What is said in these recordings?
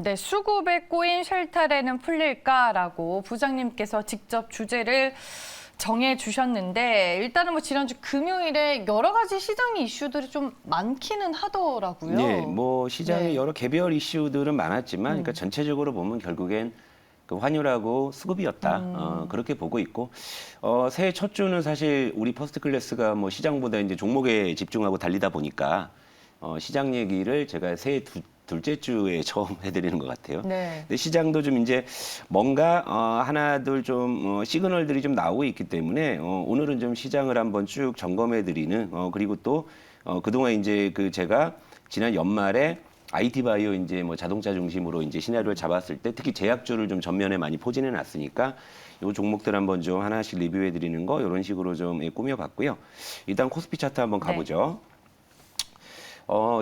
네, 수급에 꼬인 쉘터레는 풀릴까라고 부장님께서 직접 주제를 정해주셨는데 일단은 뭐 지난주 금요일에 여러 가지 시장 이슈들이 좀 많기는 하더라고요. 네, 뭐 시장에 네. 여러 개별 이슈들은 많았지만, 그러니까 전체적으로 보면 결국엔 그 환율하고 수급이었다. 그렇게 보고 있고, 새해 첫 주는 사실 우리 퍼스트클래스가 뭐 시장보다 이제 종목에 집중하고 달리다 보니까 시장 얘기를 제가 새해 둘째 주에 처음 해드리는 것 같아요. 네. 근데 시장도 좀 이제 뭔가 하나둘 좀 시그널들이 좀 나오고 있기 때문에 오늘은 좀 시장을 한번 쭉 점검해드리는 그리고 또 그동안 이제 그 제가 지난 연말에 IT 바이오 이제 뭐 자동차 중심으로 이제 시나리오를 잡았을 때 특히 제약주를 좀 전면에 많이 포진해 놨으니까 요 종목들 한번 좀 하나씩 리뷰해 드리는 거 이런 식으로 좀 꾸며봤고요. 일단 코스피 차트 한번 가보죠.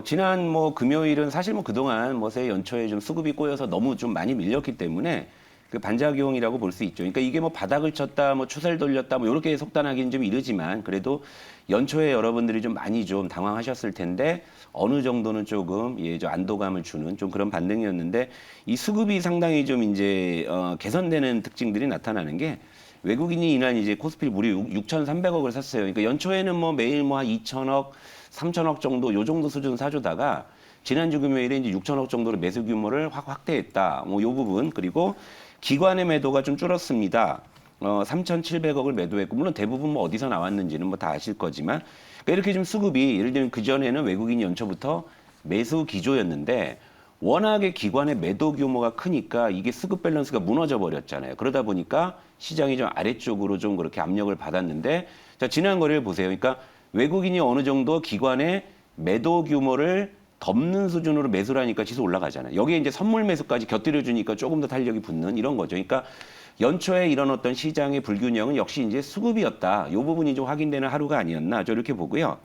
지난 뭐 금요일은 사실 뭐 그동안 뭐 새해 연초에 좀 수급이 꼬여서 너무 좀 많이 밀렸기 때문에 그 반작용이라고 볼 수 있죠. 그러니까 이게 뭐 바닥을 쳤다, 뭐 추세를 돌렸다, 뭐 이렇게 속단하기는 좀 이르지만 그래도 연초에 여러분들이 좀 많이 좀 당황하셨을 텐데 어느 정도는 조금 저 안도감을 주는 좀 그런 반등이었는데 이 수급이 상당히 좀 이제 개선되는 특징들이 나타나는 게 외국인이 이날 이제 코스피 무려 6,300억을 샀어요. 그러니까 연초에는 뭐 매일 뭐 한 2천억, 3천억 정도 요 정도 수준 사주다가 지난주 금요일에 이제 6천억 정도로 매수 규모를 확대했다. 뭐 요 부분 그리고 기관의 매도가 좀 줄었습니다. 3,700억을 매도했고 물론 대부분 뭐 어디서 나왔는지는 뭐 다 아실 거지만 그러니까 이렇게 좀 수급이 예를 들면 그 전에는 외국인이 연초부터 매수 기조였는데 워낙에 기관의 매도 규모가 크니까 이게 수급 밸런스가 무너져 버렸잖아요. 그러다 보니까 시장이 좀 아래쪽으로 좀 그렇게 압력을 받았는데 자 지난 거래를 보세요. 그러니까 외국인이 어느 정도 기관의 매도 규모를 덮는 수준으로 매수를 하니까 지수 올라가잖아요. 여기에 이제 선물 매수까지 곁들여 주니까 조금 더 탄력이 붙는 이런 거죠. 그러니까 연초에 이런 어떤 시장의 불균형은 역시 이제 수급이었다. 이 부분이 좀 확인되는 하루가 아니었나 저 이렇게 보고요.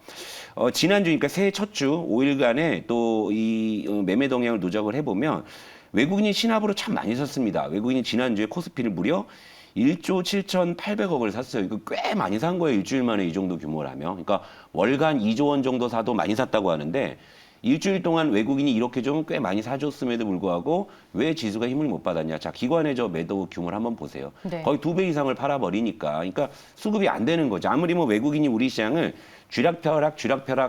지난주 그러니까 새해 첫 주 5일간에 또 이 매매 동향을 누적을 해보면 외국인이 신압으로 참 많이 샀습니다. 외국인이 지난주에 코스피를 무려 1조 7,800억을 샀어요. 이거 꽤 많이 산 거예요. 일주일 만에 이 정도 규모라면. 그러니까 월간 2조 원 정도 사도 많이 샀다고 하는데 일주일 동안 외국인이 이렇게 좀 꽤 많이 사줬음에도 불구하고 왜 지수가 힘을 못 받았냐. 자, 기관의 저 매도 규모를 한번 보세요. 네. 거의 2배 이상을 팔아버리니까. 그러니까 수급이 안 되는 거죠. 아무리 뭐 외국인이 우리 시장을 쥐락펴락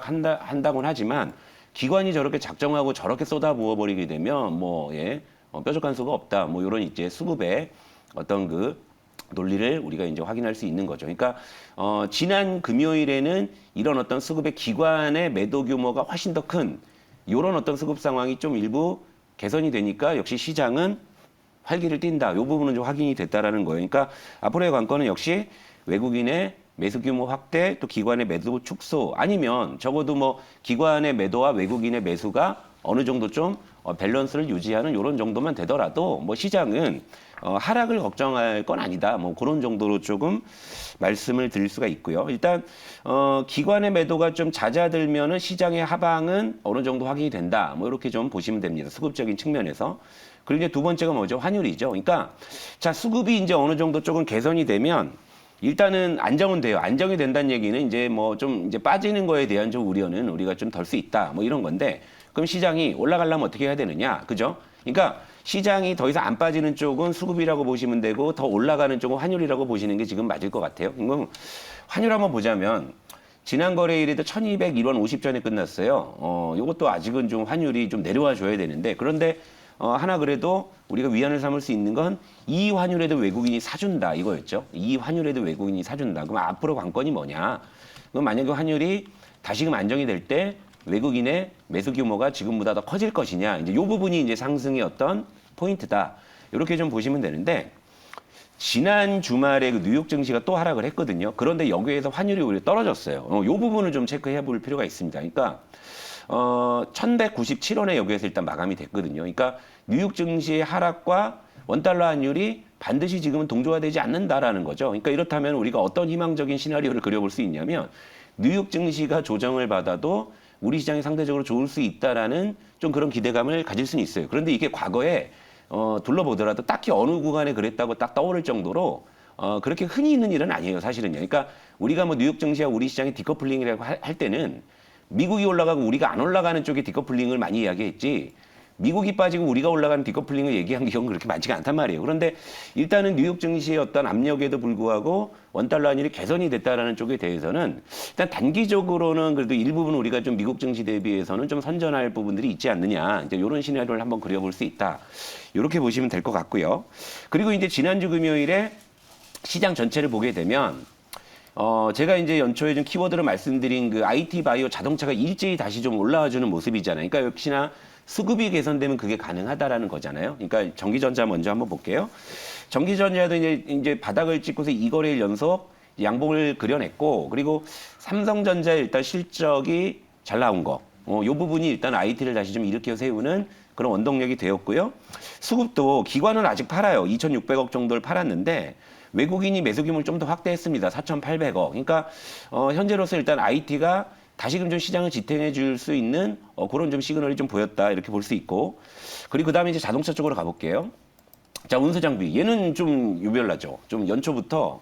한다고는 하지만 기관이 저렇게 작정하고 저렇게 쏟아부어버리게 되면 뾰족한 수가 없다. 뭐 이런 이제 수급의 어떤 그 논리를 우리가 이제 확인할 수 있는 거죠. 그러니까 지난 금요일에는 이런 어떤 수급의 기관의 매도 규모가 훨씬 더 큰 이런 어떤 수급 상황이 좀 일부 개선이 되니까 역시 시장은 활기를 띈다. 이 부분은 좀 확인이 됐다라는 거예요. 그러니까 앞으로의 관건은 역시 외국인의 매수 규모 확대, 또 기관의 매도 축소 아니면 적어도 뭐 기관의 매도와 외국인의 매수가 어느 정도 좀 밸런스를 유지하는 이런 정도만 되더라도 뭐 시장은 하락을 걱정할 건 아니다. 뭐 그런 정도로 조금 말씀을 드릴 수가 있고요. 일단 기관의 매도가 좀 잦아들면은 시장의 하방은 어느 정도 확인이 된다. 뭐 이렇게 좀 보시면 됩니다. 수급적인 측면에서. 그리고 이제 두 번째가 뭐죠? 환율이죠. 그러니까 자 수급이 이제 어느 정도 조금 개선이 되면 일단은 안정은 돼요. 안정이 된다는 얘기는 이제 뭐 좀 이제 빠지는 거에 대한 좀 우려는 우리가 좀 덜 수 있다. 뭐 이런 건데 그럼 시장이 올라가려면 어떻게 해야 되느냐? 그죠? 그러니까 시장이 더 이상 안 빠지는 쪽은 수급이라고 보시면 되고 더 올라가는 쪽은 환율이라고 보시는 게 지금 맞을 것 같아요. 그럼 환율 한번 보자면 지난 거래일에도 1201원 50전에 끝났어요. 이것도 아직은 좀 환율이 좀 내려와 줘야 되는데 그런데 하나 그래도 우리가 위안을 삼을 수 있는 건 이 환율에도 외국인이 사준다 이거였죠. 이 환율에도 외국인이 사준다. 그럼 앞으로 관건이 뭐냐? 그럼 만약에 환율이 다시금 안정이 될 때 외국인의 매수 규모가 지금보다 더 커질 것이냐. 이제 이 부분이 이제 상승의 어떤 포인트다. 이렇게 좀 보시면 되는데 지난 주말에 그 뉴욕 증시가 또 하락을 했거든요. 그런데 여기에서 환율이 오히려 떨어졌어요. 이 부분을 좀 체크해 볼 필요가 있습니다. 그러니까 1,197원에 여기에서 일단 마감이 됐거든요. 그러니까 뉴욕 증시의 하락과 원달러 환율이 반드시 지금은 동조화되지 않는다라는 거죠. 그러니까 이렇다면 우리가 어떤 희망적인 시나리오를 그려볼 수 있냐면 뉴욕 증시가 조정을 받아도 우리 시장이 상대적으로 좋을 수 있다라는 좀 그런 기대감을 가질 수는 있어요. 그런데 이게 과거에 둘러보더라도 딱히 어느 구간에 그랬다고 딱 떠오를 정도로 그렇게 흔히 있는 일은 아니에요, 사실은요. 그러니까 우리가 뭐 뉴욕 증시와 우리 시장의 디커플링이라고 할 때는 미국이 올라가고 우리가 안 올라가는 쪽의 디커플링을 많이 이야기했지 미국이 빠지고 우리가 올라가는 디커플링을 얘기한 경우는 그렇게 많지가 않단 말이에요. 그런데 일단은 뉴욕 증시의 어떤 압력에도 불구하고 원달러 환율이 개선이 됐다라는 쪽에 대해서는 일단 단기적으로는 그래도 일부분 우리가 좀 미국 증시 대비해서는 좀 선전할 부분들이 있지 않느냐. 이제 이런 시나리오를 한번 그려볼 수 있다. 이렇게 보시면 될 것 같고요. 그리고 이제 지난주 금요일에 시장 전체를 보게 되면 제가 이제 연초에 좀 키워드를 말씀드린 그 IT 바이오 자동차가 일제히 다시 좀 올라와주는 모습이잖아요. 그러니까 역시나 수급이 개선되면 그게 가능하다라는 거잖아요. 그러니까 전기전자 먼저 한번 볼게요. 전기전자도 이제 바닥을 찍고서 2거래일 연속 양봉을 그려냈고, 그리고 삼성전자의 일단 실적이 잘 나온 거. 요 부분이 일단 IT를 다시 좀 일으켜 세우는 그런 원동력이 되었고요. 수급도 기관은 아직 팔아요. 2,600억 정도를 팔았는데 외국인이 매수 규모를 좀 더 확대했습니다. 4,800억. 그러니까 현재로서 일단 IT가 다시금 좀 시장을 지탱해 줄 수 있는 그런 좀 시그널이 좀 보였다. 이렇게 볼 수 있고. 그리고 그다음에 이제 자동차 쪽으로 가볼게요. 자, 운수 장비. 얘는 좀 유별나죠. 좀 연초부터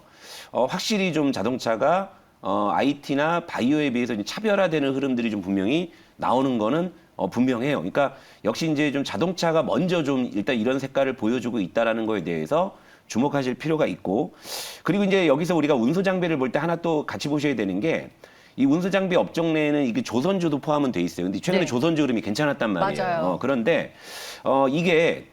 확실히 좀 자동차가 IT나 바이오에 비해서 좀 차별화되는 흐름들이 좀 분명히 나오는 거는 분명해요. 그러니까 역시 이제 좀 자동차가 먼저 좀 일단 이런 색깔을 보여주고 있다라는 거에 대해서 주목하실 필요가 있고, 그리고 이제 여기서 우리가 운수 장비를 볼 때 하나 또 같이 보셔야 되는 게 이 운수 장비 업종 내에는 이게 조선주도 포함은 돼 있어요. 근데 최근에 네. 조선주 흐름이 괜찮았단 말이에요. 맞아요. 그런데 이게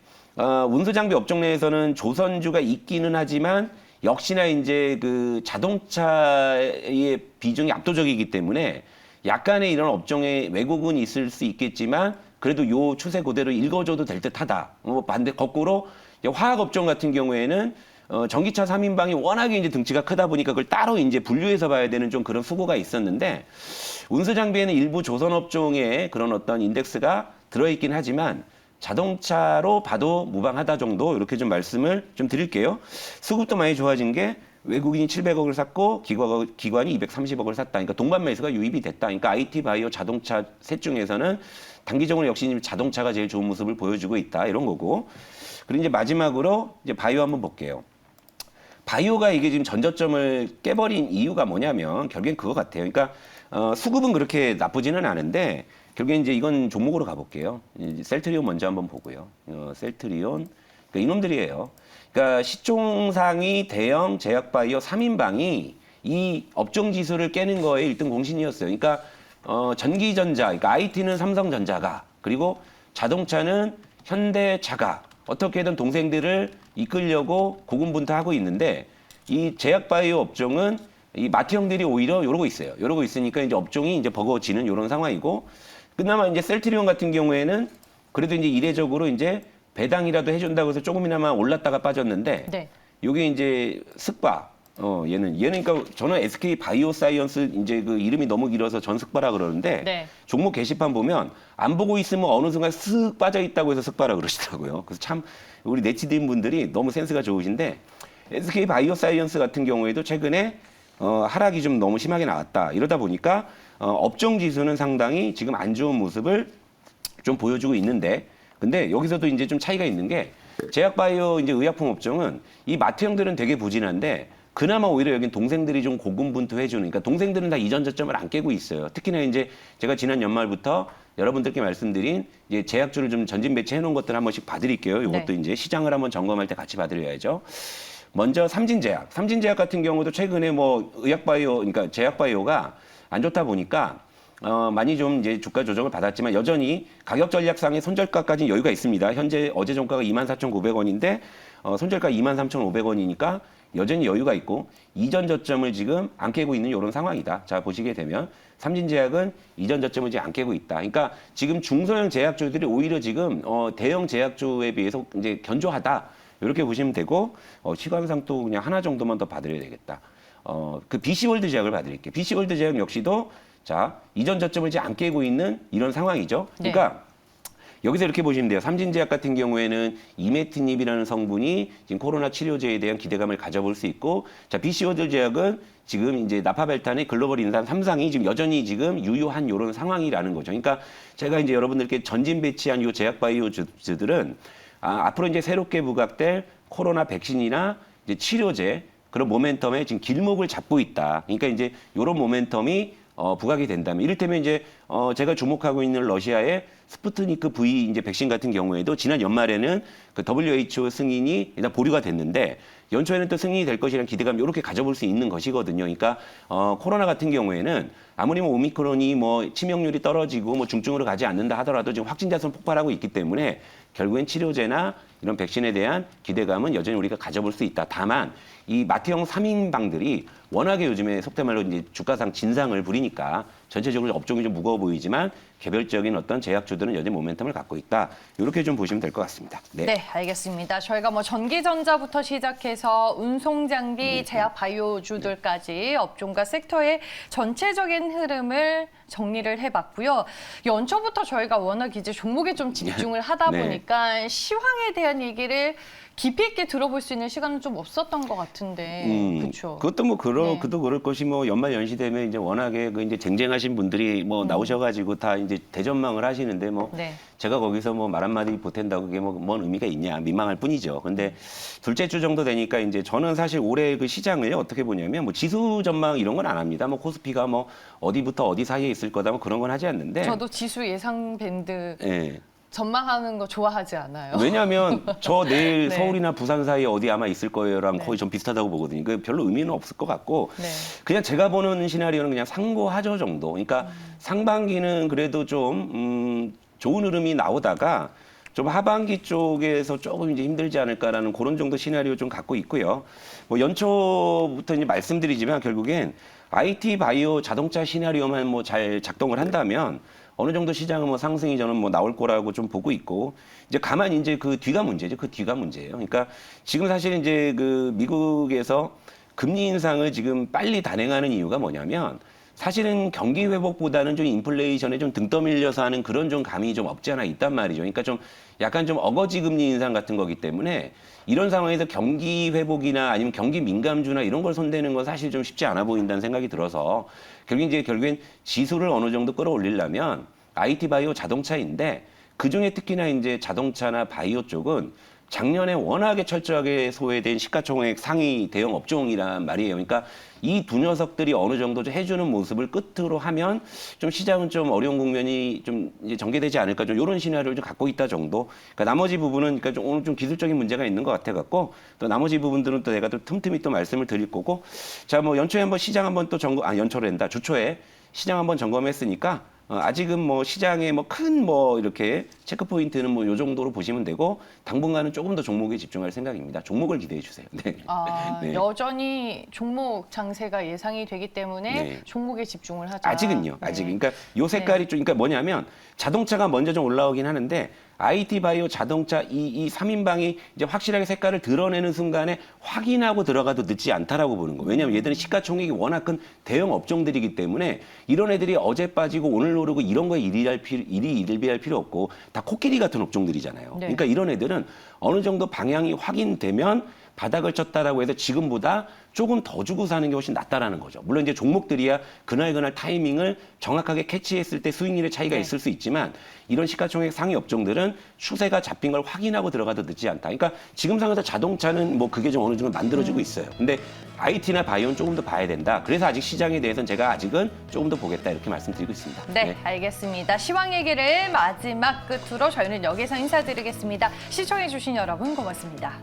운수 장비 업종 내에서는 조선주가 있기는 하지만 역시나 이제 그 자동차의 비중이 압도적이기 때문에 약간의 이런 업종에 왜곡은 있을 수 있겠지만 그래도 요 추세 그대로 읽어줘도 될 듯하다. 반대 거꾸로 화학 업종 같은 경우에는 전기차 3인방이 워낙에 이제 등치가 크다 보니까 그걸 따로 이제 분류해서 봐야 되는 좀 그런 수고가 있었는데, 운수 장비에는 일부 조선 업종의 그런 어떤 인덱스가 들어있긴 하지만 자동차로 봐도 무방하다 정도, 이렇게 좀 말씀을 좀 드릴게요. 수급도 많이 좋아진 게 외국인이 700억을 샀고 기관이 230억을 샀다. 그러니까 동반 매수가 유입이 됐다. 그러니까 IT, 바이오, 자동차 셋 중에서는 단기적으로 역시 자동차가 제일 좋은 모습을 보여주고 있다. 이런 거고. 그리고 이제 마지막으로 이제 바이오 한번 볼게요. 바이오가 이게 지금 전저점을 깨버린 이유가 뭐냐면 결국엔 그거 같아요. 그러니까 수급은 그렇게 나쁘지는 않은데 결국엔 이제 이건 종목으로 가볼게요. 이제 셀트리온 먼저 한번 보고요. 셀트리온, 그러니까 이놈들이에요. 그러니까 시총상위 대형 제약바이오 3인방이 이 업종 지수를 깨는 거에 1등 공신이었어요. 그러니까 전기전자, 그러니까 IT는 삼성전자가, 그리고 자동차는 현대차가 어떻게든 동생들을 이끌려고 고군분투하고 있는데, 이 제약바이오 업종은 이 마트형들이 오히려 이러고 있어요. 이러고 있으니까 이제 업종이 이제 버거워지는 이런 상황이고, 그나마 이제 셀트리온 같은 경우에는 그래도 이제 이례적으로 이제 배당이라도 해준다고 해서 조금이나마 올랐다가 빠졌는데, 네. 요게 이제 슥바, 얘는 그러니까 저는 SK 바이오사이언스 이제 그 이름이 너무 길어서 전슥바라 그러는데, 네. 종목 게시판 보면 안 보고 있으면 어느 순간 쓱 빠져 있다고 해서 슥바라 그러시더라고요. 그래서 참 우리 네티즌 분들이 너무 센스가 좋으신데, SK 바이오사이언스 같은 경우에도 최근에 하락이 좀 너무 심하게 나왔다. 이러다 보니까 업종 지수는 상당히 지금 안 좋은 모습을 좀 보여주고 있는데, 근데 여기서도 이제 좀 차이가 있는 게 제약바이오 이제 의약품 업종은 이 마트형들은 되게 부진한데 그나마 오히려 여긴 동생들이 좀 고군분투해주는, 그러니까 동생들은 다 이전 저점을 안 깨고 있어요. 특히나 이제 제가 지난 연말부터 여러분들께 말씀드린 이제 제약주를 좀 전진 배치해 놓은 것들 한 번씩 봐드릴게요. 이것도 네. 이제 시장을 한번 점검할 때 같이 봐드려야죠. 먼저 삼진제약. 삼진제약 같은 경우도 최근에 뭐 의약바이오, 그러니까 제약바이오가 안 좋다 보니까 많이 좀 이제 주가 조정을 받았지만 여전히 가격 전략상의 손절가까지는 여유가 있습니다. 현재 어제 종가가 24,900원인데 손절가 23,500원이니까 여전히 여유가 있고 이전 저점을 지금 안 깨고 있는 이런 상황이다. 자, 보시게 되면 삼진제약은 이전 저점을 이제 안 깨고 있다. 그러니까 지금 중소형 제약주들이 오히려 지금 대형 제약주에 비해서 이제 견조하다. 이렇게 보시면 되고 시간상 또 그냥 하나 정도만 더 봐드려야 되겠다. 그 BC월드 제약을 봐드릴게요. BC월드 제약 역시도 자, 이전 저점을 이제 안 깨고 있는 이런 상황이죠. 그러니까 여기서 이렇게 보시면 돼요. 삼진제약 같은 경우에는 이메티닙이라는 성분이 지금 코로나 치료제에 대한 기대감을 가져볼 수 있고, 자, BC월드 제약은 지금 이제 나파벨탄의 글로벌 인산 3상이 지금 여전히 지금 유효한 이런 상황이라는 거죠. 그러니까 제가 이제 여러분들께 전진 배치한 이 제약 바이오주들은 앞으로 이제 새롭게 부각될 코로나 백신이나 이제 치료제 그런 모멘텀에 지금 길목을 잡고 있다. 그러니까 이제 이런 모멘텀이 부각이 된다면, 이를테면 이제 제가 주목하고 있는 러시아의 스푸트니크 V 이제 백신 같은 경우에도 지난 연말에는 그 WHO 승인이 일단 보류가 됐는데 연초에는 또 승인이 될 것이라는 기대감 이렇게 가져볼 수 있는 것이거든요. 그러니까 코로나 같은 경우에는 아무리 뭐 오미크론이 뭐 치명률이 떨어지고 뭐 중증으로 가지 않는다 하더라도 지금 확진자 수는 폭발하고 있기 때문에 결국엔 치료제나 이런 백신에 대한 기대감은 여전히 우리가 가져볼 수 있다. 다만 이 마트형 3인방들이 워낙에 요즘에 속된 말로 이제 주가상 진상을 부리니까 전체적으로 업종이 좀 무거워 보이지만 개별적인 어떤 제약주들은 여전히 모멘텀을 갖고 있다. 이렇게 좀 보시면 될 것 같습니다. 네, 알겠습니다. 저희가 뭐 전기전자부터 시작해서 운송장비, 제약 바이오주들까지 업종과 섹터의 전체적인 흐름을 정리를 해봤고요. 연초부터 저희가 워낙 이제 종목에 좀 집중을 하다 네. 보니까 시황에 대한 얘기를 깊이 있게 들어볼 수 있는 시간은 좀 없었던 것 같은데, 그렇죠? 그것도 뭐 네. 그도 그럴 것이 뭐 연말 연시되면 이제 워낙에 그 이제 쟁쟁하신 분들이 뭐 나오셔가지고 다 이제 대전망을 하시는데 뭐 네. 제가 거기서 뭐 말 한마디 보탠다고 그게 뭐 뭔 의미가 있냐 민망할 뿐이죠. 근데 둘째 주 정도 되니까 이제 저는 사실 올해 그 시장을 어떻게 보냐면 뭐 지수 전망 이런 건 안 합니다. 뭐 코스피가 뭐 어디부터 어디 사이에 있을 거다 뭐 그런 건 하지 않는데. 저도 지수 예상 밴드 예. 전망하는 거 좋아하지 않아요. 왜냐하면 저 내일 네. 서울이나 부산 사이에 어디 아마 있을 거예요랑 네. 거의 좀 비슷하다고 보거든요. 그 별로 의미는 없을 것 같고 네. 그냥 제가 보는 시나리오는 그냥 상고하저 정도. 그러니까 상반기는 그래도 좀 좋은 흐름이 나오다가 좀 하반기 쪽에서 조금 이제 힘들지 않을까라는 그런 정도 시나리오 좀 갖고 있고요. 뭐 연초부터 이제 말씀드리지만 결국엔 IT 바이오 자동차 시나리오만 뭐 잘 작동을 한다면 어느 정도 시장은 뭐 상승이 저는 뭐 나올 거라고 좀 보고 있고 이제 가만히 이제 그 뒤가 문제죠. 그 뒤가 문제예요. 그러니까 지금 사실 이제 그 미국에서 금리 인상을 지금 빨리 단행하는 이유가 뭐냐면 사실은 경기 회복보다는 좀 인플레이션에 좀 등 떠밀려서 하는 그런 좀 감이 좀 없지 않아 있단 말이죠. 그러니까 좀 약간 좀 어거지 금리 인상 같은 거기 때문에 이런 상황에서 경기 회복이나 아니면 경기 민감주나 이런 걸 손대는 건 사실 좀 쉽지 않아 보인다는 생각이 들어서 결국엔 지수를 어느 정도 끌어올리려면 IT 바이오 자동차인데 그중에 특히나 이제 자동차나 바이오 쪽은 작년에 워낙에 철저하게 소외된 시가총액 상위 대형 업종이란 말이에요. 그러니까 이 두 녀석들이 어느 정도 좀 해주는 모습을 끝으로 하면 좀 시장은 좀 어려운 국면이 좀 이제 전개되지 않을까 좀 이런 시나리오를 좀 갖고 있다 정도. 그러니까 나머지 부분은 그러니까 좀 오늘 좀 기술적인 문제가 있는 것 같아 갖고 또 나머지 부분들은 또 내가 또 틈틈이 또 말씀을 드릴 거고 자 뭐 연초에 한번 시장 한번 또 연초로 한다 주초에 시장 한번 점검했으니까. 아직은 뭐 시장에 뭐 큰 뭐 이렇게 체크 포인트는 뭐 요 정도로 보시면 되고 당분간은 조금 더 종목에 집중할 생각입니다. 종목을 기대해 주세요. 네. 네. 여전히 종목 장세가 예상이 되기 때문에 네. 종목에 집중을 하자. 아직은요. 네. 아직. 그러니까 요 색깔이 좀 그러니까 뭐냐면 자동차가 먼저 좀 올라오긴 하는데 IT 바이오 자동차 이 3인방이 이제 확실하게 색깔을 드러내는 순간에 확인하고 들어가도 늦지 않다라고 보는 거. 왜냐하면 얘들은 시가총액이 워낙 큰 대형 업종들이기 때문에 이런 애들이 어제 빠지고 오늘 오르고 이런 거에 일희일비할 필요 없고 다 코끼리 같은 업종들이잖아요. 네. 그러니까 이런 애들은 어느 정도 방향이 확인되면 바닥을 쳤다라고 해서 지금보다 조금 더 주고 사는 게 훨씬 낫다라는 거죠. 물론 이제 종목들이야 그날 타이밍을 정확하게 캐치했을 때 수익률의 차이가 네. 있을 수 있지만 이런 시가총액 상위 업종들은 추세가 잡힌 걸 확인하고 들어가도 늦지 않다. 그러니까 지금 상황에서 자동차는 뭐 그게 좀 어느 정도 만들어지고 있어요. 근데 IT나 바이오는 조금 더 봐야 된다. 그래서 아직 시장에 대해서는 제가 아직은 조금 더 보겠다 이렇게 말씀드리고 있습니다. 네, 알겠습니다. 시황 얘기를 마지막 끝으로 저희는 여기서 인사드리겠습니다. 시청해주신 여러분 고맙습니다.